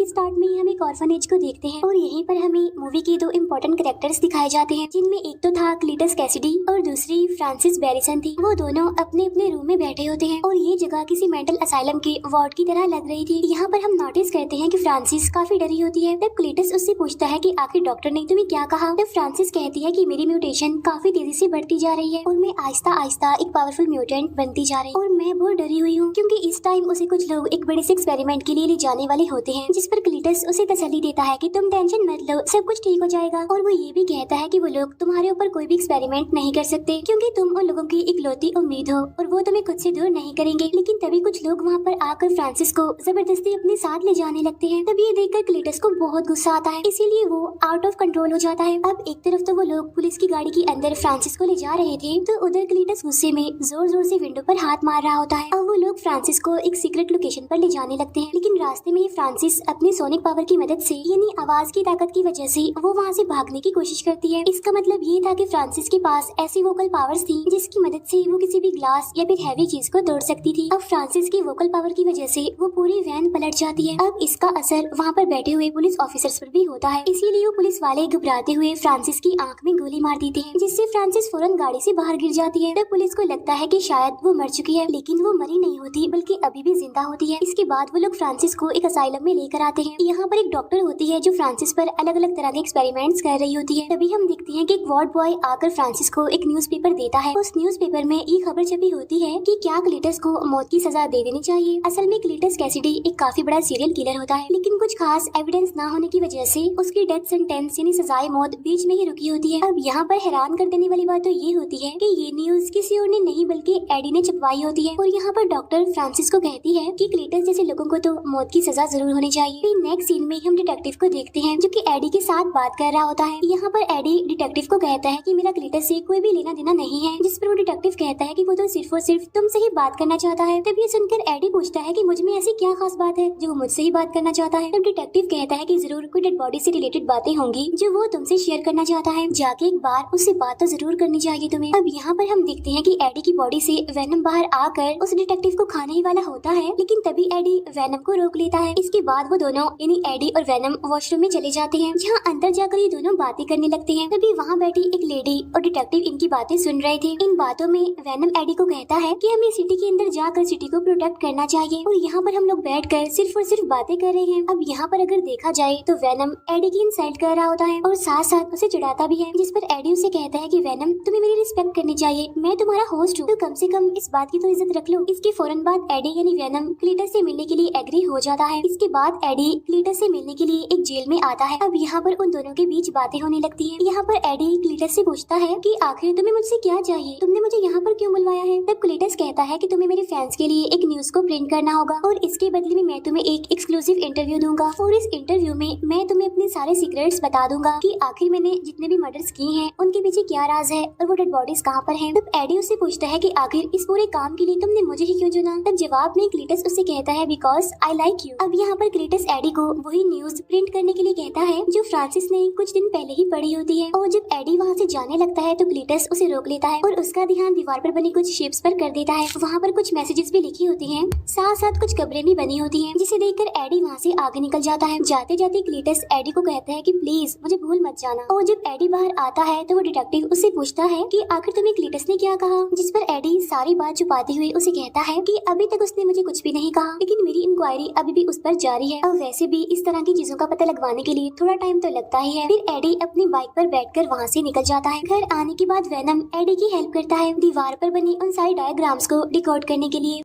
Start में ही हम एक ऑर्फनेज को देखते हैं और यहीं पर हमें मूवी के दो इम्पोर्टेंट कैरेक्टर्स दिखाए जाते हैं, जिनमें एक तो था क्लीटस कैसिडी और दूसरी फ्रांसिस बैरिसन थी। वो दोनों अपने अपने रूम में बैठे होते हैं और ये जगह किसी मेंटल असाइलम के वार्ड की तरह लग रही थी। यहाँ पर हम नोटिस करते हैं कि फ्रांसिस काफी डरी होती है। तब क्लीटस उससे पूछता है कि आखिर डॉक्टर ने तुम्हें क्या कहा। तब फ्रांसिस कहती है कि मेरी म्यूटेशन काफी तेजी से बढ़ती जा रही है और मैं आहिस्ता आहिस्ता एक पावरफुल म्यूटेंट बनती जा रही हूँ और मैं बहुत डरी हुई हूँ, क्योंकि इस टाइम उसे कुछ लोग एक बड़े से एक्सपेरिमेंट के लिए ले जाने वाले होते हैं, जिस पर क्लीटस उसे तसल्ली देता है कि तुम टेंशन मत लो, सब कुछ ठीक हो जाएगा। और वो ये भी कहता है कि वो लोग तुम्हारे ऊपर कोई भी एक्सपेरिमेंट नहीं कर सकते, क्योंकि तुम उन लोगों की इकलौती उम्मीद हो और वो तुम्हें खुद से दूर नहीं करेंगे। लेकिन तभी कुछ लोग वहाँ पर आकर फ्रांसिस को जबरदस्ती अपने साथ ले जाने लगते हैं। तब ये देखकर क्लीटस को बहुत गुस्सा आता है, इसीलिए वो आउट ऑफ कंट्रोल हो जाता है। अब एक तरफ तो वो लोग पुलिस की गाड़ी के अंदर फ्रांसिस को ले जा रहे थे, तो उधर क्लीटस गुस्से में जोर जोर से विंडो पर हाथ मार रहा होता है। अब वो लोग फ्रांसिस को एक सीक्रेट लोकेशन पर ले जाने लगते हैं, लेकिन रास्ते में फ्रांसिस अपनी सोनिक पावर की मदद से, यानी आवाज की ताकत की वजह से, वो वहाँ से भागने की कोशिश करती है। इसका मतलब ये था कि फ्रांसिस के पास ऐसी वोकल पावर्स थी जिसकी मदद से वो किसी भी ग्लास या फिर हैवी चीज को तोड़ सकती थी। अब फ्रांसिस की वोकल पावर की वजह से वो पूरी वैन पलट जाती है। अब इसका असर वहाँ पर बैठे हुए पुलिस ऑफिसर्स पर भी होता है, इसीलिए वो पुलिस वाले घबराते हुए फ्रांसिस की आंख में गोली मार देते हैं, जिससे फ्रांसिस फौरन गाड़ी से बाहर गिर जाती है। तब पुलिस को लगता है कि शायद वो मर चुकी है, लेकिन वो मरी नहीं होती बल्कि अभी भी जिंदा होती है। इसके बाद वो लोग फ्रांसिस को एक असाइलम में लेकर आते हैं। यहाँ पर एक डॉक्टर होती है जो फ्रांसिस पर अलग अलग तरह के एक्सपेरिमेंट्स कर रही होती है। तभी हम देखते हैं कि एक वार्ड बॉय आकर फ्रांसिस को एक न्यूज़पेपर देता है। उस न्यूज़पेपर में ये खबर छपी होती है कि क्या क्लीटस को मौत की सजा दे देनी चाहिए। असल में क्लीटस कैसिडी एक काफी बड़ा सीरियल किलर होता है, लेकिन कुछ खास एविडेंस न होने की वजह से उसकी डेथ सेंटेंस यानी सजाए मौत बीच में ही रुकी होती है। अब यहाँ पर हैरान कर देने वाली बात तो ये होती है कि ये न्यूज किसी और ने नहीं बल्कि एडी ने छपवाई होती है। और यहाँ पर डॉक्टर फ्रांसिस को कहती है कि क्लीटस जैसे लोगों को तो मौत की सजा जरूर होनी चाहिए। फिर नेक्स्ट सीन में हम डिटेक्टिव को देखते हैं जो कि एडी के साथ बात कर रहा होता है। यहाँ पर एडी डिटेक्टिव को कहता है कि मेरा क्लीटस से कोई भी लेना देना नहीं है, जिस पर वो डिटेक्टिव कहता है कि वो तो सिर्फ और सिर्फ तुमसे ही बात करना चाहता है। तब ये सुनकर एडी पूछता है कि मुझ में ऐसी क्या खास बात है जो वो मुझसे ही बात करना चाहता है। तब डिटेक्टिव कहता है कि जरूर कोई डेड बॉडी से रिलेटेड बातें होंगी जो वो तुमसे शेयर करना चाहता है, जाके एक बार उससे बात तो जरूर करनी चाहिए तुम्हें। अब यहाँ पर हम देखते हैं कि एडी की बॉडी से वेनम बाहर आकर उस डिटेक्टिव को खाने ही वाला होता है, लेकिन तभी एडी वेनम को रोक लेता है। इसके बाद वो दोनों यानी एडी और वेनम वॉशरूम में चले जाते हैं, जहाँ अंदर जाकर ये दोनों बातें करने लगते हैं। तभी वहाँ बैठी एक लेडी और डिटेक्टिव इनकी बातें सुन रहे थे। इन बातों में वेनम एडी को कहता है कि हमें सिटी के अंदर जाकर सिटी को प्रोटेक्ट करना चाहिए, और यहाँ पर हम लोग बैठकर सिर्फ और सिर्फ बातें कर रहे हैं। अब यहाँ पर अगर देखा जाए तो वेनम एडी की इंसल्ट कर रहा होता है और साथ साथ उसे चिढ़ाता भी है, जिस पर एडी उसे कहता है कि वेनम तुम्हें मेरी रिस्पेक्ट करनी चाहिए, मैं तुम्हारा होस्ट हूँ, तो कम से कम इस बात की तो इज्जत रख लो। इसके फौरन बाद एडी यानी वेनम क्लीटस से मिलने के लिए एग्री हो जाता है। इसके बाद एडी क्लीटस से मिलने के लिए एक जेल में आता है। अब यहाँ पर उन दोनों के बीच बातें होने लगती है। यहाँ पर एडी क्लीटस से पूछता है कि आखिर तुम्हें मुझसे क्या चाहिए, तुमने मुझे यहाँ पर क्यों बुलवाया है। तब क्लीटस कहता है कि तुम्हें मेरे फैंस के लिए एक न्यूज को प्रिंट करना होगा और इसके बदले में मैं तुम्हें एक एक्सक्लूसिव इंटरव्यू दूंगा, और इस इंटरव्यू में मैं तुम्हें अपने सारे सीक्रेट्स बता दूंगा कि आखिर मैंने जितने भी मर्डर्स किए हैं उनके पीछे क्या राज है और वो डेड बॉडीज कहाँ पर हैं। तब एडी उससे पूछता है कि आखिर इस पूरे काम के लिए तुमने मुझे ही क्यों चुना। तब जवाब में क्लीटस उससे कहता है बिकॉज आई लाइक यू। अब यहाँ पर क्लीटस एडी को वही न्यूज प्रिंट करने के लिए कहता है जो फ्रांसिस ने कुछ दिन पहले ही पढ़ी होती है, और जब एडी वहाँ से जाने लगता है तो क्लीटस उसे रोक लेता है और उसका ध्यान दीवार पर बनी कुछ शेप्स पर कर देता है। वहाँ पर कुछ मैसेजेस भी लिखी होती हैं, साथ साथ कुछ कब्रें भी बनी होती हैं, जिसे देखकर एडी वहाँ से आगे निकल जाता है। जाते जाते क्लीटस एडी को कहता है कि प्लीज मुझे भूल मत जाना, और जब एडी बाहर आता है तो वो डिटेक्टिव उससे पूछता है कि आखिर तुम्हें क्लीटस ने क्या कहा, जिस पर एडी सारी बात छुपाते हुए उसे कहता है कि अभी तक उसने मुझे कुछ भी नहीं कहा, लेकिन मेरी इंक्वायरी अभी भी उस पर जारी है, और वैसे भी इस तरह की चीजों का पता लगवाने के लिए थोड़ा टाइम तो लगता ही है। फिर एडी अपनी बाइक पर बैठकर वहाँ से निकल जाता है। घर आने के बाद वेनम एडी की हेल्प करता है दीवार पर बनी उन सारी डायग्राम्स को डिकोड करने के लिए।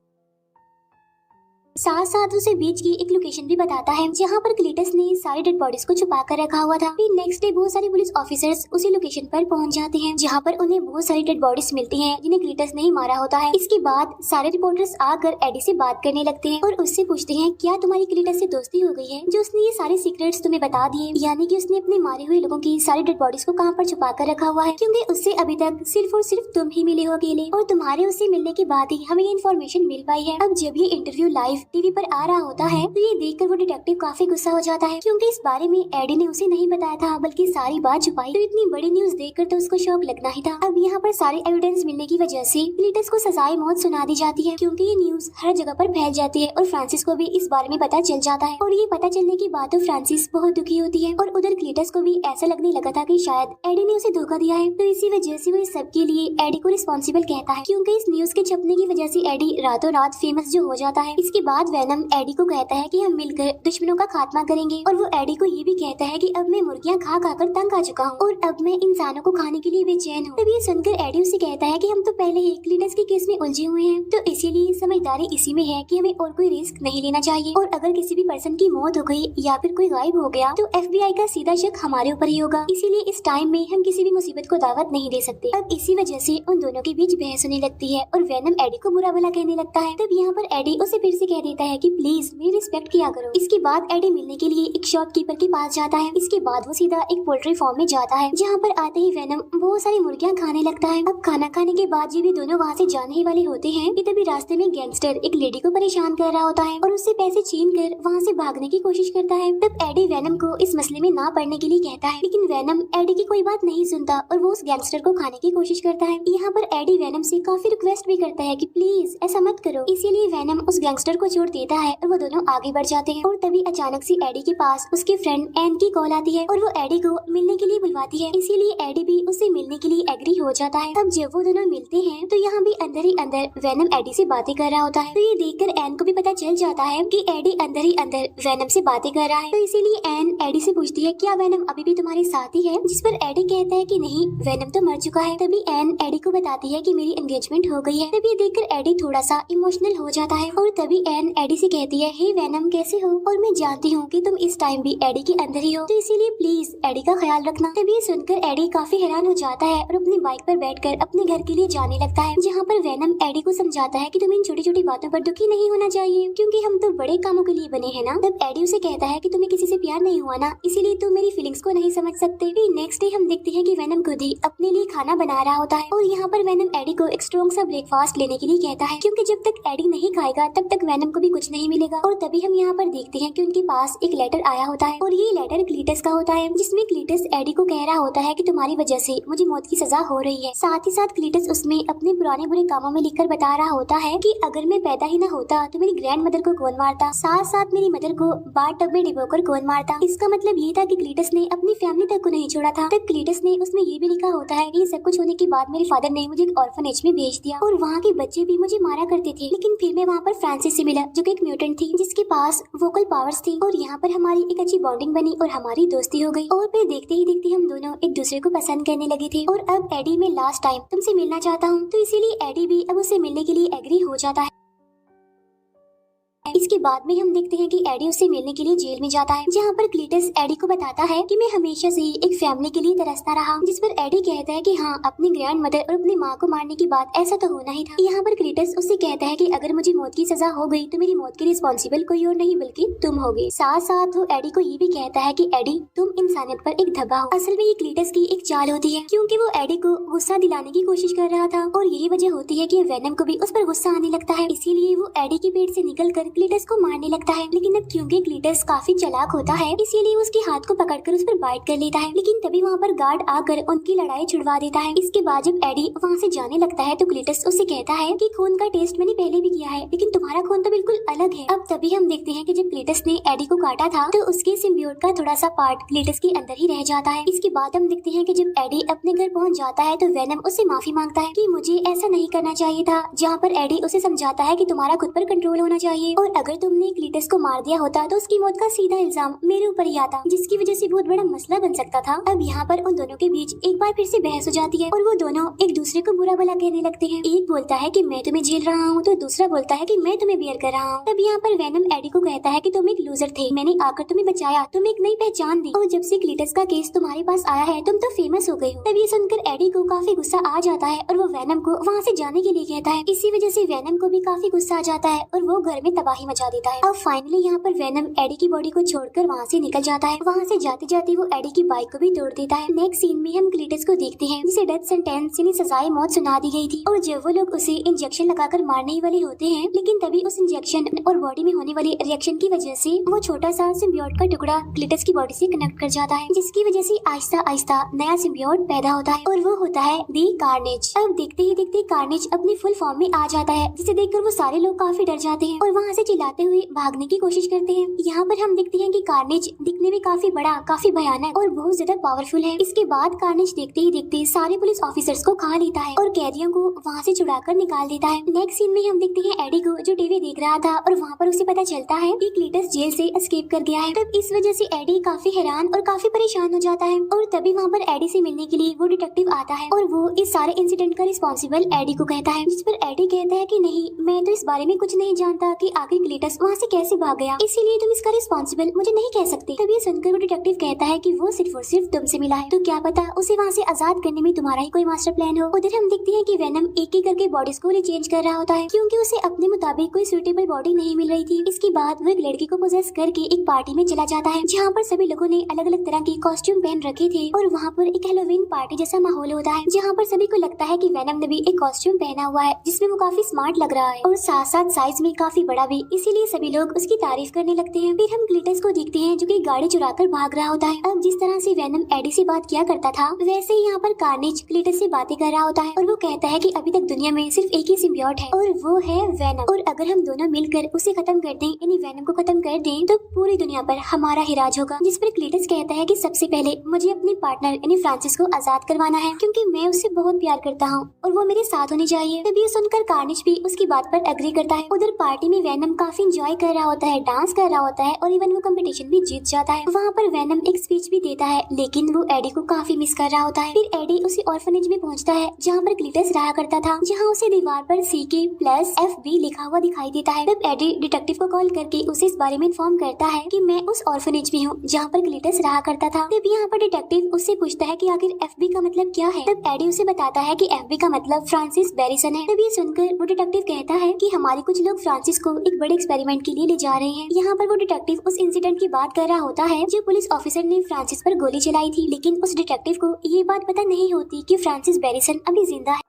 साथ साथ उसे बीच की एक लोकेशन भी बताता है जहाँ पर क्लीटस ने सारी डेड बॉडीज को छुपा कर रखा हुआ था। फिर नेक्स्ट डे बहुत सारे पुलिस ऑफिसर्स उसी लोकेशन पर पहुँच जाते हैं जहाँ पर उन्हें बहुत सारी डेड बॉडीज मिलती हैं जिन्हें क्लीटस ने ही मारा होता है। इसके बाद सारे रिपोर्टर्स आकर एडी से बात करने लगते हैं और उससे पूछते हैं क्या तुम्हारी क्लीटस से दोस्ती हो गई है जो उसने ये सारे सीक्रेट्स तुम्हें बता दिए, यानी कि उसने अपने मारे हुए लोगों की सारी डेड बॉडीज को कहाँ पर छुपा कर रखा हुआ है, क्योंकि उससे अभी तक सिर्फ और सिर्फ तुम ही मिले हो अकेले, और तुम्हारे उससे मिलने के बाद ही हमें ये इन्फॉर्मेशन मिल पाई है। अब जब ये इंटरव्यू लाइव लाइफ टीवी पर आ रहा होता है तो ये देखकर वो डिटेक्टिव काफी गुस्सा हो जाता है, क्योंकि इस बारे में एडी ने उसे नहीं बताया था बल्कि सारी बात छुपाई। तो इतनी बड़ी न्यूज देखकर तो उसको शौक लगना ही था। अब यहाँ पर सारे एविडेंस मिलने की वजह से क्लीटस को सजाए मौत सुना दी जाती है, क्योंकि ये न्यूज हर जगह पर फैल जाती है और फ्रांसिस को भी इस बारे में पता चल जाता है। और ये पता चलने के बाद तो फ्रांसिस बहुत दुखी होती है और उधर क्लीटस को भी ऐसा लगने लगा था कि शायद एडी ने उसे धोखा दिया है। तो इसी वजह से वो इस सब के लिए एडी को रिस्पॉन्सिबल कहता है, क्योंकि इस न्यूज के छपने की वजह से एडी रातों रात फेमस जो हो जाता है। इसके बाद वेनम एडी को कहता है कि हम मिलकर दुश्मनों का खात्मा करेंगे, और वो एडी को ये भी कहता है कि अब मैं मुर्गियां खा खाकर तंग आ चुका हूँ और अब मैं इंसानों को खाने के लिए बेचैन हूँ। तब ये सुनकर एडी उसे कहता है कि हम तो पहले ही क्लीटस के केस में उलझे हुए हैं, तो इसीलिए समझदारी इसी में है कि हमें और कोई रिस्क नहीं लेना चाहिए, और अगर किसी भी पर्सन की मौत हो गई या फिर कोई गायब हो गया तो FBI का सीधा शक हमारे ऊपर ही होगा। इसीलिए इस टाइम में हम किसी भी मुसीबत को दावत नहीं दे सकते। अब इसी वजह से उन दोनों के बीच बहस होने लगती है और वेनम एडी को बुरा भला कहने लगता है। तब यहाँ पर एडी उसे फिर से कह देता है कि प्लीज मेरी रिस्पेक्ट किया करो। इसके बाद एडी मिलने के लिए एक शॉपकीपर के पास जाता है। इसके बाद वो सीधा एक पोल्ट्री फार्म में जाता है, जहाँ पर आते ही वेनम बहुत सारी मुर्गियां खाने लगता है। अब खाना खाने के बाद ये भी दोनों वहाँ से जाने ही वाले होते हैं कि तभी रास्ते में गैंगस्टर एक लेडी को परेशान कर रहा होता है और उससे पैसे छीन कर वहाँ से भागने की कोशिश करता है। तब एडी वेनम को इस मसले में ना पड़ने के लिए कहता है, लेकिन वेनम एडी की कोई बात नहीं सुनता और वो उस गैंगस्टर को खाने की कोशिश करता है। यहाँ पर एडी वेनम से काफी रिक्वेस्ट भी करता है कि प्लीज ऐसा मत करो। इसीलिए वेनम उस गैंगस्टर को छोड़ देता है और वो दोनों आगे बढ़ जाते हैं। और तभी अचानक से एडी के पास उसके फ्रेंड एन की कॉल आती है और वो एडी को मिलने के लिए बुलवाती है। इसीलिए एडी भी उससे मिलने के लिए एग्री हो जाता है। अब जब वो दोनों मिलते हैं तो यहाँ भी अंदर ही अंदर वेनम एडी से बातें कर रहा होता है। तो ये देखकर एन को भी पता चल जाता है कि एडी अंदर ही अंदर वेनम से बातें कर रहा है। तो इसीलिए एन एडी से पूछती है क्या वेनम अभी भी तुम्हारे साथ ही है, जिस पर एडी कहता है कि नहीं वेनम तो मर चुका है। तभी एन एडी को बताती है कि मेरी एंगेजमेंट हो गई है। तभी ये देखकर एडी थोड़ा सा इमोशनल हो जाता है और तभी एन एडी से कहती है हे वेनम कैसे हो, और मैं जानती हूँ कि तुम इस टाइम भी एडी के अंदर ही हो, तो इसीलिए प्लीज एडी का ख्याल रखना। तभी सुनकर एडी काफी हैरान हो जाता है और अपनी बाइक पर बैठकर अपने घर के लिए जाने लगता है, जहाँ पर वेनम एडी को समझाता है कि तुम्हें इन छोटी छोटी बातों पर दुखी नहीं होना चाहिए, क्योंकि हम तो बड़े कामों के लिए बने हैं ना। तब एडी उसे कहता है कि तुम्हें किसी से प्यार नहीं हुआ ना, इसीलिए तुम मेरी फीलिंग्स को नहीं समझ सकते। फिर नेक्स्ट डे हम देखते हैं कि वेनम खुद ही अपने लिए खाना बना रहा होता है और यहाँ पर वेनम एडी को एक स्ट्रॉन्ग सा ब्रेकफास्ट लेने के लिए कहता है, क्योंकि जब तक एडी नहीं खाएगा तब तक वेनम को भी कुछ नहीं मिलेगा। और तभी हम यहाँ पर देखते हैं कि उनके पास एक लेटर आया होता है और ये लेटर क्लीटस का होता है, जिसमें क्लीटस एडी को कह रहा होता है कि तुम्हारी वजह से मुझे मौत की सजा हो रही है। साथ ही साथ क्लीटस उसमें अपने पुराने बुरे कामों में लिखकर बता रहा होता है कि अगर मैं पैदा ही न होता तो मेरी ग्रैंड मदर को कौन मारता, साथ साथ मेरी मदर को बाथ टब में डिबोकर कौन मारता। इसका मतलब ये था कि क्लीटस ने अपनी फैमिली तक को नहीं छोड़ा था। तब क्लीटस ने उसमें ये भी लिखा होता है कि सब कुछ होने के बाद मेरे फादर ने मुझे एक ऑर्फनेज में भेज दिया और वहाँ के बच्चे भी मुझे मारा करते थे, लेकिन फिर मैं वहाँ पर फ्रांसिस से मिला जो कि एक म्यूटेंट थी जिसके पास वोकल पावर्स थी, और यहाँ पर हमारी एक अच्छी बॉन्डिंग बनी और हमारी दोस्ती हो गई और फिर देखते ही देखते हम दोनों एक दूसरे को पसंद करने लगे थे। और अब एडी मैं लास्ट टाइम तुमसे मिलना चाहता हूँ, तो इसीलिए एडी भी अब उससे मिलने के लिए एग्री हो जाता है। इसके बाद में हम देखते हैं कि एडी उससे मिलने के लिए जेल में जाता है, जहाँ पर क्लीटस एडी को बताता है कि मैं हमेशा से ही एक फैमिली के लिए तरसता रहा, जिस पर एडी कहता है कि हाँ अपनी ग्रैंड मदर और अपनी माँ को मारने की बात ऐसा तो होना ही था। यहाँ पर क्लीटस उससे कहता है कि अगर मुझे मौत की सजा हो गई तो मेरी मौत की रिस्पॉन्सिबल कोई और नहीं बल्कि तुम होगे। साथ साथ वो एडी को ये भी कहता है कि एडी तुम इंसानियत पर एक धब्बा हो। असल में ये क्लीटस की एक चाल होती है, क्योंकि वो एडी को गुस्सा दिलाने की कोशिश कर रहा था और यही वजह होती है कि वेनम को भी उस पर गुस्सा आने लगता है। इसीलिए वो एडी के पेट से निकल कर क्लीटस को मारने लगता है, लेकिन अब क्योंकि क्लीटस काफी चालाक होता है इसीलिए उसके हाथ को पकड़कर उस पर बाइट कर लेता है, लेकिन तभी वहाँ पर गार्ड आकर उनकी लड़ाई छुड़वा देता है। इसके बाद जब एडी वहाँ से जाने लगता है तो क्लीटस उससे कहता है कि खून का टेस्ट मैंने पहले भी किया है, लेकिन तुम्हारा खून तो बिल्कुल अलग है। अब तभी हम देखते हैं कि जब क्लीटस ने एडी को काटा था तो उसके सिम्बियोट का थोड़ा सा पार्ट क्लीटस के अंदर ही रह जाता है। इसके बाद हम देखते हैं कि जब एडी अपने घर पहुँच जाता है तो वेनम उससे माफी मांगता है कि मुझे ऐसा नहीं करना चाहिए था, जहाँ पर एडी उसे समझाता है कि तुम्हारा खुद पर कंट्रोल होना चाहिए और अगर तुमने क्लीटस को मार दिया होता तो उसकी मौत का सीधा इल्जाम मेरे ऊपर ही आता, जिसकी वजह से बहुत बड़ा मसला बन सकता था। अब यहाँ पर उन दोनों के बीच एक बार फिर से बहस हो जाती है और वो दोनों एक दूसरे को बुरा भला कहने लगते हैं। एक बोलता है कि मैं तुम्हें झेल रहा हूँ तो दूसरा बोलता है कि मैं तुम्हें बियर कर रहा हूँ। तब यहाँ पर वेनम एडी को कहता है कि तुम एक लूजर थे, मैंने आकर तुम्हें बचाया, तुम्हें एक नई पहचान दी और जब से क्लीटस का केस तुम्हारे पास आया है तुम तो फेमस हो गए हो। तब ये सुनकर एडी को काफी गुस्सा आ जाता है और वो वेनम को वहाँ से जाने के लिए कहता है। इसी वजह से वेनम को भी काफी गुस्सा आ जाता है और वो घर में तबाही तबाही मचा देता है। अब फाइनली यहाँ पर वेनम एडी की बॉडी को छोड़कर वहाँ से निकल जाता है। वहाँ से जाते जाते वो एडी की बाइक को भी तोड़ देता है। नेक्स्ट सीन में हम क्लीटस को देखते हैं जिसे डेथ सेंटेंस यानी सजाए मौत सुना दी गई थी, और जब वो लोग उसे इंजेक्शन लगाकर मारने ही वाले होते हैं, लेकिन तभी उस इंजेक्शन और बॉडी में होने वाली रिएक्शन की वजह से वो छोटा सा सिम्बियोट का टुकड़ा क्लीटस की बॉडी से कनेक्ट कर जाता है, जिसकी वजह से आहिस्ता आहिस्ता नया सिम्बियोट पैदा होता है और वो होता है दी कार्नेज। अब देखते ही देखते कार्नेज अपनी फुल फॉर्म में आ जाता है, जिसे देखकर वो सारे लोग काफी डर जाते हैं और वहाँ से चिल्लाते हुए भागने की कोशिश करते हैं। यहाँ पर हम देखते हैं कि कार्नेज दिखने में काफी बड़ा, काफी भयानक और बहुत ज्यादा पावरफुल है। इसके बाद कार्नेज देखते ही देखते सारे पुलिस ऑफिसर्स को खा लेता है और कैदियों को वहाँ से छुड़ाकर निकाल देता है। नेक्स्ट सीन में हम देखते हैं एडी को जो टीवी देख रहा था और वहाँ पर उसे पता चलता है कि क्लीटस जेल से एस्केप कर गया है। तब इस वजह से एडी काफी हैरान और काफी परेशान हो जाता है और तभी वहाँ पर एडी से मिलने के लिए वो डिटेक्टिव आता है और वो इस सारे इंसिडेंट का रिस्पॉन्सिबल एडी को कहता है, जिस पर एडी कहता है कि नहीं, मैं तो इस बारे में कुछ नहीं जानता कि आखिर क्लीटस वहाँ से कैसे भाग गया, इसीलिए तुम इसका रिस्पॉन्सिबल मुझे नहीं कह सकते। तभी सुनकर वो डिटेक्टिव कहता है कि वो सिर्फ और सिर्फ तुमसे मिला है, तो क्या पता उसे वहाँ से आजाद करने में तुम्हारा ही कोई मास्टर प्लान हो। उधर हम देखते हैं कि वेनम एक एक करके बॉडीज को रिचेंज कर रहा होता है क्योंकि उसे अपने मुताबिक कोई सुटेबल बॉडी नहीं मिल रही थी। इसके बाद वो एक लड़की को पोजेस करके एक पार्टी में चला जाता है जहाँ पर सभी लोगों ने अलग अलग तरह के कॉस्ट्यूम पहन रखे थे और वहाँ पर एक हेलोवीन पार्टी जैसा माहौल होता है जहाँ पर सभी को लगता है कि वेनम ने भी एक कॉस्ट्यूम पहना हुआ है जिसमें वो काफी स्मार्ट लग रहा है और साथ साथ साइज में काफी बड़ा भी, इसीलिए सभी लोग उसकी तारीफ करने लगते हैं। फिर हम क्लीटस को देखते हैं जो कि गाड़ी चुराकर भाग रहा होता है। अब जिस तरह से वेनम एडी से बात किया करता था वैसे ही यहाँ पर कार्नेज क्लीटस से बातें कर रहा होता है और वो कहता है कि अभी तक दुनिया में सिर्फ एक ही सिम्बियोट है और वो है वेनम, और अगर हम दोनों मिलकर उसे खत्म कर दें यानी वेनम को खत्म कर दें तो पूरी दुनिया पर हमारा ही राज होगा। जिस पर क्लीटस कहता है कि सबसे पहले मुझे अपनी पार्टनर यानी फ्रांसिस को आजाद करवाना है क्योंकि मैं उससे बहुत प्यार करता हूँ और वो मेरे साथ होनी चाहिए। तभी ये सुनकर कार्नेज भी उसकी बात पर एग्री करता है। उधर पार्टी में वेनम काफी एंजॉय कर रहा होता है, डांस कर रहा होता है और इवन वो कंपटीशन भी जीत जाता है। वहाँ पर वेनम एक स्पीच भी देता है लेकिन वो एडी को काफी मिस कर रहा होता है। फिर एडी उसी ऑर्फनेज में पहुँचता है जहाँ पर क्लीटस रहा करता था, जहाँ उसे दीवार पर CK+FB लिखा हुआ दिखाई देता है। तब एडी डिटेक्टिव को कॉल करके उसे इस बारे में इन्फॉर्म करता है कि मैं उस ऑर्फनेज में हूँ जहाँ पर क्लीटस रहा करता था। तब यहाँ पर डिटेक्टिव उससे पूछता है कि आखिर FB का मतलब क्या है। तब एडी उसे बताता है कि FB का मतलब फ्रांसिस बैरिसन है। तब ये सुनकर वो डिटेक्टिव कहता है कि हमारे कुछ लोग फ्रांसिस को एक बड़े एक्सपेरिमेंट के लिए ले जा रहे हैं। यहाँ पर वो डिटेक्टिव उस इंसिडेंट की बात कर रहा होता है जो पुलिस ऑफिसर ने फ्रांसिस पर गोली चलाई थी, लेकिन उस डिटेक्टिव को ये बात पता नहीं होती कि फ्रांसिस बैरिसन अभी जिंदा है।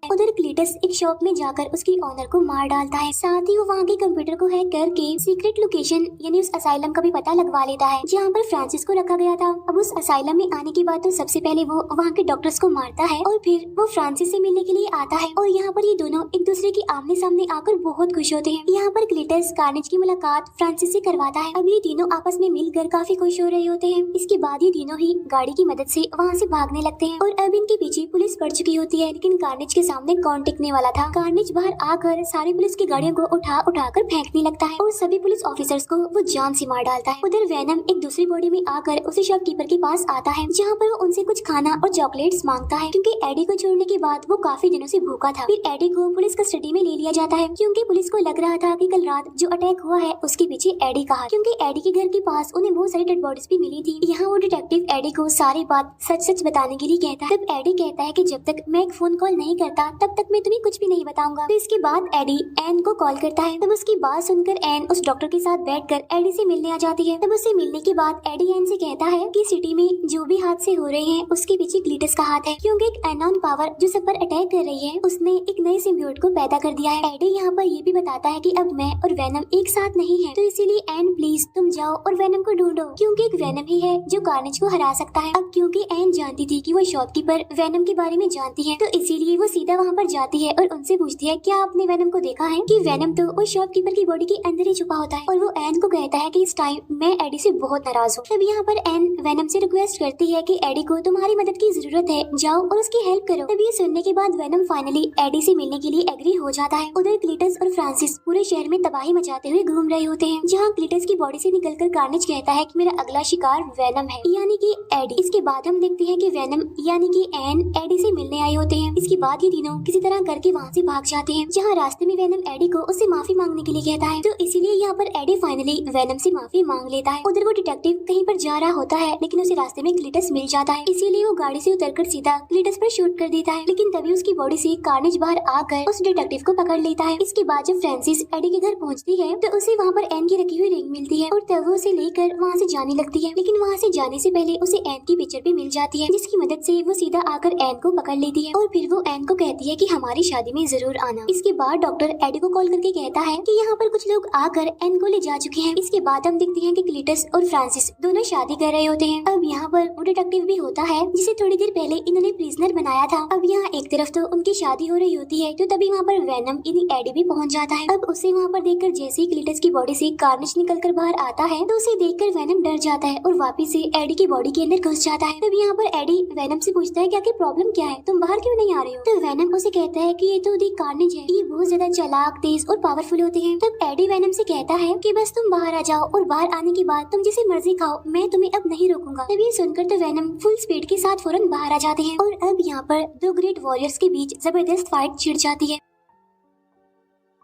उधर क्लीटस एक शॉप में जाकर उसकी ऑनर को मार डालता है, साथ ही वो वहाँ के कंप्यूटर को हैक करके सीक्रेट लोकेशन यानी उस असाइलम का भी पता लगवा लेता है जहाँ पर फ्रांसिस को रखा गया था। अब उस असाइलम में आने के बाद तो सबसे पहले वो वहाँ के डॉक्टर्स को मारता है और फिर वो फ्रांसिस से मिलने के लिए आता है और यहाँ पर ये दोनों एक दूसरे के आमने सामने आकर बहुत खुश होते हैं। यहाँ पर क्लीटस कार्नेज की मुलाकात फ्रांसिस से करवाता है। अब ये तीनों आपस में मिलकर काफी खुश हो रहे होते हैं। इसके बाद ये तीनों ही गाड़ी की मदद से वहाँ से भागने लगते हैं और अब इनके पीछे पुलिस पड़ चुकी होती है, लेकिन कार्नेज के सामने कौन टिकने वाला था। कार्नेज बाहर आकर सारी पुलिस की गाड़ियों को उठा कर फेंकने लगता है और सभी पुलिस ऑफिसर्स को वो जान से मार डालता है। उधर वेनम एक दूसरी बॉडी में आकर उसी शॉपकीपर के पास आता है जहाँ पर वो उनसे कुछ खाना और चॉकलेट्स मांगता है क्योंकि एडी को छोड़ने के बाद वो काफी दिनों से भूखा था। फिर एडी को पुलिस कस्टडी में ले लिया जाता है क्योंकि पुलिस को लग रहा था कि कल रात जो अटैक हुआ है उसके पीछे एडी का हाथ, क्योंकि एडी के घर के पास उन्हें बहुत सारी डेड बॉडीज भी मिली थी। यहाँ वो डिटेक्टिव एडी को सारी बात सच सच बताने के लिए कहता है। तब एडी कहता है कि जब तक मैं एक फोन कॉल नहीं करता तब तक मैं तुम्हें कुछ भी नहीं बताऊंगा। तो इसके बाद एडी एन को कॉल करता है। तब उसकी बात सुनकर एन उस डॉक्टर के साथ बैठकर एडी से मिलने आ जाती है। तब उससे मिलने के बाद एडी एन से कहता है कि सिटी में जो भी हादसे हो रहे हैं उसके पीछे क्लीटस का हाथ है क्योंकि एक अननोन पावर जो सब पर अटैक कर रही है उसने एक नए सिम्बियोट को पैदा कर दिया है। एडी यहाँ पर ये भी बताता है कि अब मैं और वेनम एक साथ नहीं है, तो इसीलिए एन प्लीज तुम जाओ और वेनम को ढूंढो क्योंकि एक वेनम ही है जो कार्नेज को हरा सकता है। अब क्योंकि एन जानती थी कि वो शॉपकीपर वेनम के बारे में जानती है तो इसीलिए वो सीधा वहाँ पर जाती है और उनसे पूछती है क्या आपने वेनम को देखा है कि वेनम तो उस शॉपकीपर की बॉडी के अंदर ही छुपा होता है। और वो एन को कहता है कि इस टाइम मैं एडी से बहुत नाराज हूँ। तब यहाँ पर एन वेनम से रिक्वेस्ट करती है कि एडी को तुम्हारी मदद की जरूरत है, जाओ और उसकी हेल्प करो। तब ये सुनने के बाद वेनम फाइनली एडी से मिलने के लिए एग्री हो जाता है। उधर क्लीटस और फ्रांसिस पूरे शहर में तबाही मचाते हुए घूम रहे होते हैं। जहाँ क्लीटस की बॉडी से निकलकर कार्नेज कहता है कि मेरा अगला शिकार वेनम है, यानी कि एडी। इसके बाद हम देखते हैं कि वेनम यानी कि एन एडी से मिलने आए होते हैं। इसके बाद ये तीनों किसी तरह करके वहाँ से भाग जाते हैं, जहाँ रास्ते में वेनम एडी को उससे माफी मांगने के लिए कहता है। तो इसीलिए यहाँ पर एडी फाइनली वेनम से माफी मांग लेता है। उधर वो डिटेक्टिव कहीं पर जा रहा होता है, लेकिन उसे रास्ते में क्लीटस मिल जाता है, इसीलिए वो गाड़ी से उतरकर सीधा क्लीटस पर शूट कर देता है। लेकिन तभी उसकी बॉडी से कार्नेज बाहर आकर उस डिटेक्टिव को पकड़ लेता है। इसके बाद जब फ्रांसिस एडी के घर पहुँचती है तो उसे वहाँ पर एन की रखी हुई रिंग मिलती है और तब वो उसे लेकर वहाँ से जाने लगती है। लेकिन वहाँ से जाने से पहले उसे एन की पिक्चर भी मिल जाती है, जिसकी मदद से वो सीधा आकर एन को पकड़ लेती है और फिर वो एन को कहती है कि हमारी शादी में जरूर आना। इसके बाद डॉक्टर एडी को कॉल करके कहता है कि यहाँ पर कुछ लोग आकर एन को ले जा चुके हैं। इसके बाद हम देखते हैं कि क्लीटस और फ्रांसिस दोनों शादी कर रहे होते हैं। अब यहाँ पर वो डिटेक्टिव भी होता है जिसे थोड़ी देर पहले इन्होंने प्रिजनर बनाया था। अब यहाँ एक तरफ तो उनकी शादी हो रही होती है, तो तभी वहाँ पर वेनम यानी एडी भी पहुँच जाता है। अब उसे वहाँ पर देखकर जैसे ही क्लीटस की बॉडी से कार्नेज निकलकर बाहर आता है तो उसे देखकर वेनम डर जाता है और वापिस से एडी की बॉडी के अंदर घुस जाता है। तब यहाँ पर एडी वेनम से पूछता है कि आखिर प्रॉब्लम क्या है, तुम बाहर क्यों नहीं आ रहे हो? तो वेनम उसे कहता है कि ये तो दी कार्नेज है, ये बहुत ज्यादा चालाक, तेज और पावरफुल होते हैं। तब एडी वेनम से कहता है कि बस तुम बाहर आ जाओ और बाहर आने के बाद तुम जैसे मर्जी खाओ, मैं तुम्हें अब नहीं रोकूंगा। तब ये सुनकर तो वेनम फुल स्पीड के साथ फौरन बाहर आ जाते हैं और अब यहाँ पर दो ग्रेट वॉरियर्स के बीच जबरदस्त फाइट छिड़ जाती है।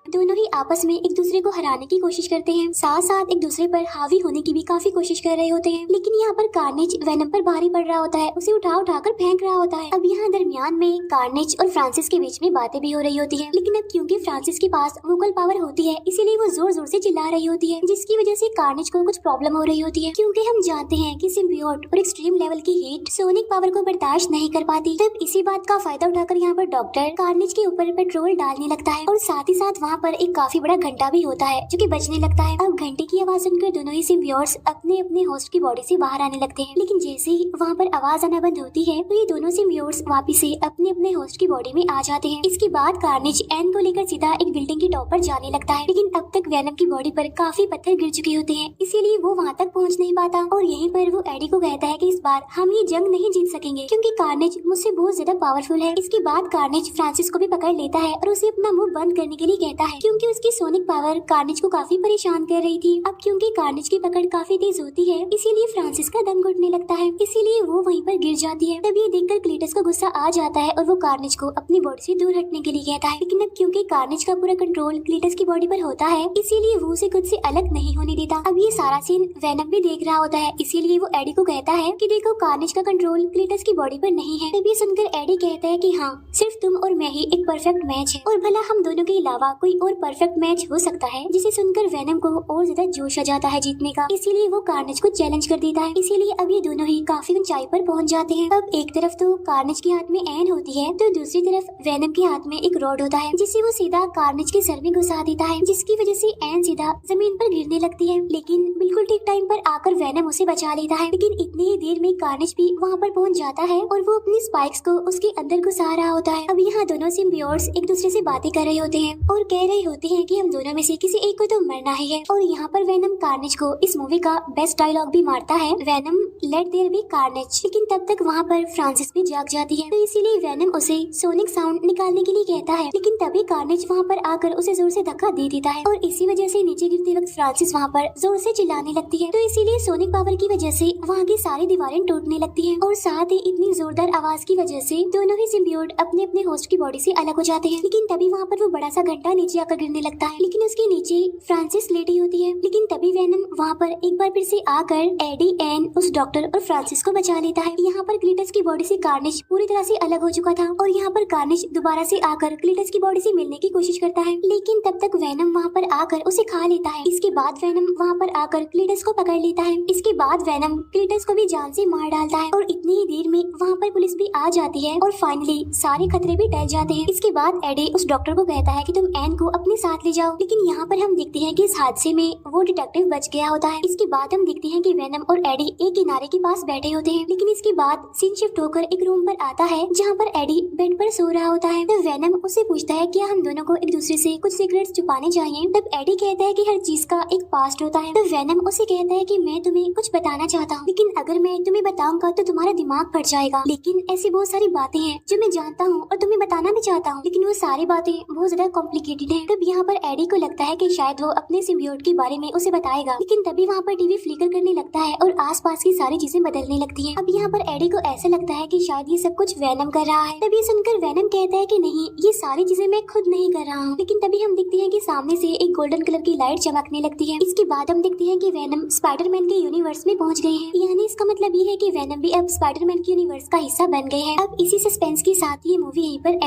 दोनों ही आपस में एक दूसरे को हराने की कोशिश करते हैं, साथ साथ एक दूसरे पर हावी होने की भी काफी कोशिश कर रहे होते हैं। लेकिन यहाँ पर कार्नेज वेनम पर भारी पड़ रहा होता है, उसे उठा उठाकर फेंक रहा होता है। अब यहाँ दरमियान में कार्नेज और फ्रांसिस के बीच में बातें भी हो रही होती हैं। लेकिन अब क्योंकि फ्रांसिस के पास वोकल पावर होती है, इसीलिए वो जोर जोर से चिल्ला रही होती है, जिसकी वजह से कार्नेज को कुछ प्रॉब्लम हो रही होती है। क्योंकि हम जानते हैं कि सिम्बियोट और एक्सट्रीम लेवल की हीट सोनिक पावर को बर्दाश्त नहीं कर पाती। तब इसी बात का फायदा उठाकर यहाँ पर डॉक्टर कार्नेज के ऊपर पेट्रोल डालने लगता है और साथ ही साथ वहाँ पर एक काफी बड़ा घंटा भी होता है जो कि बजने लगता है। अब घंटे की आवाज सुनकर दोनों ही सिम्बियोट्स अपने अपने होस्ट की बॉडी से बाहर आने लगते हैं। लेकिन जैसे ही वहाँ पर आवाज आना बंद होती है तो ये दोनों सिम्बियोट्स वापिस से अपने अपने होस्ट की बॉडी में आ जाते हैं। इसके बाद कार्नेज एन को लेकर सीधा एक बिल्डिंग की टॉप पर जाने लगता है। लेकिन अब तक वेनम की बॉडी पर काफी पत्थर गिर चुके होते हैं, इसीलिए वो वहाँ तक पहुँच नहीं पाता और यहीं पर वो एडी को कहता है कि इस बार हम ये जंग नहीं जीत सकेंगे क्योंकि कार्नेज मुझसे बहुत ज्यादा पावरफुल है। इसके बाद कार्नेज फ्रांसिस को भी पकड़ लेता है और उसे अपना मुंह बंद करने के लिए कहता है क्योंकि उसकी सोनिक पावर कार्नेज को काफी परेशान कर रही थी। अब क्योंकि कार्नेज की पकड़ काफी तेज होती है, इसीलिए फ्रांसिस का दम घुटने लगता है, इसीलिए वो वहीं पर गिर जाती है। तब ये देखकर क्लीटस को गुस्सा आ जाता है और वो कार्नेज को अपनी बॉडी से दूर हटने के लिए कहता है। लेकिन अब क्योंकि कार्नेज का पूरा कंट्रोल क्लीटस की बॉडी पर होता है, इसीलिए वो उसे खुद से अलग नहीं होने देता। अब ये सारा सीन वेनम भी देख रहा होता है, इसीलिए वो एडी को कहता है कि देखो कार्नेज का कंट्रोल क्लीटस की बॉडी पर नहीं है। तब ये सुनकर एडी कहता है कि हाँ, सिर्फ तुम और मैं ही एक परफेक्ट मैच है और भला हम दोनों के अलावा कोई और परफेक्ट मैच हो सकता है। जिसे सुनकर वेनम को और ज्यादा जोश आ जाता है जीतने का, इसीलिए वो कार्नेज को चैलेंज कर देता है। इसीलिए अब ये दोनों ही काफी ऊंचाई पर पहुंच जाते हैं। अब एक तरफ तो कार्नेज के हाथ में एन होती है तो दूसरी तरफ वेनम के हाथ में एक रॉड होता है, जिसे वो सीधा कार्नेज के सर में घुसा देता है, जिसकी वजह से एन सीधा जमीन पर गिरने लगती है। लेकिन बिल्कुल ठीक टाइम पर आकर वेनम उसे बचा लेता है। लेकिन इतनी ही देर में कार्नेज भी वहाँ पर पहुँच जाता है और वो अपनी स्पाइक्स को उसके अंदर घुसा रहा होता है। अब यहाँ दोनों सिम्बियोट्स एक दूसरे से बातें कर रहे होते हैं और कह रहे होते हैं कि हम दोनों में से किसी एक को तो मरना ही है। और यहाँ पर वेनम कार्नेज को इस मूवी का बेस्ट डायलॉग भी मारता है, Venom let there be Carnage. लेकिन तब तक वहाँ पर फ्रांसिस भी जाग जाती है, तो इसीलिए वेनम उसे सोनिक साउंड निकालने के लिए कहता है। लेकिन तभी कार्नेज वहाँ पर आकर उसे जोर से धक्का दे देता है और इसी वजह से नीचे गिरते वक्त फ्रांसिस वहाँ पर जोर से चिल्लाने लगती है। तो इसीलिए सोनिक पावर की वजह से वहाँ की सारी दीवारें टूटने लगती है और साथ ही इतनी जोरदार आवाज की वजह से दोनों ही सिम्बियोट अपने अपने होस्ट की बॉडी से अलग हो जाते हैं। लेकिन तभी वहाँ पर वो बड़ा सा घंटा नीचे आकर गिरने लगता है, लेकिन उसके नीचे फ्रांसिस लेटी होती है। लेकिन तभी वेनम वहाँ पर एक बार फिर से आकर एडी, एन, उस डॉक्टर और फ्रांसिस को बचा लेता है। यहाँ पर क्लीटस की बॉडी से कार्नेज पूरी तरह से अलग हो चुका था और यहाँ पर कार्नेज दोबारा से आकर क्लीटस की बॉडी से मिलने की कोशिश करता है, लेकिन तब तक वेनम वहाँ पर आकर उसे खा लेता है। इसके बाद वेनम वहाँ पर आकर क्लीटस को पकड़ लेता है। इसके बाद वेनम क्लीटस को भी जान से मार डालता है और इतनी ही देर में वहाँ पर पुलिस भी आ जाती है और फाइनली सारे खतरे भी टल जाते हैं। इसके बाद एडी उस डॉक्टर को कहता है कि तुम एन को अपने साथ ले जाओ। लेकिन यहाँ पर हम देखते हैं कि इस हादसे में वो डिटेक्टिव बच गया होता है। इसके बाद हम देखते हैं कि वेनम और एडी एक किनारे के पास बैठे होते हैं। लेकिन इसके बाद सीन शिफ्ट होकर एक रूम पर आता है जहाँ पर एडी बेड पर सो रहा होता है। तो वेनम उससे पूछता है क्या हम दोनों को एक दूसरे से कुछ सीक्रेट्स छुपाने चाहिए। तब एडी कहता है कि हर चीज का एक पास्ट होता है। तो वेनम उसे कहता है कि मैं तुम्हें कुछ बताना चाहता हूँ, लेकिन अगर मैं तुम्हें बताऊंगा तो तुम्हारा दिमाग फट जाएगा। लेकिन ऐसी बहुत सारी बातें हैं जो मैं जानता हूँ और तुम्हें बताना भी चाहता हूँ, लेकिन वो सारी बातें बहुत ज्यादा कॉम्प्लिकेटेड सीन है। तब यहाँ पर एडी को लगता है कि शायद वो अपने सिम्बियोट के बारे में उसे बताएगा, लेकिन तभी वहाँ पर टीवी फ्लिकर करने लगता है और आसपास की सारी चीजें बदलने लगती हैं। अब यहाँ पर एडी को ऐसा लगता है कि शायद ये सब कुछ वैनम कर रहा है। तभी ये सुनकर वैनम कहता है कि नहीं, ये सारी चीजें मैं खुद नहीं कर रहा हूँ। लेकिन तभी हम देखते हैं कि सामने से एक गोल्डन कलर की लाइट चमकने लगती है। इसके बाद हम देखते हैं कि वैनम स्पाइडरमैन के यूनिवर्स में पहुंच गए हैं। यानी इसका मतलब ये है कि वैनम भी अब स्पाइडरमैन के यूनिवर्स का हिस्सा बन गए हैं। अब इसी सस्पेंस के साथ ये मूवी यहीं पर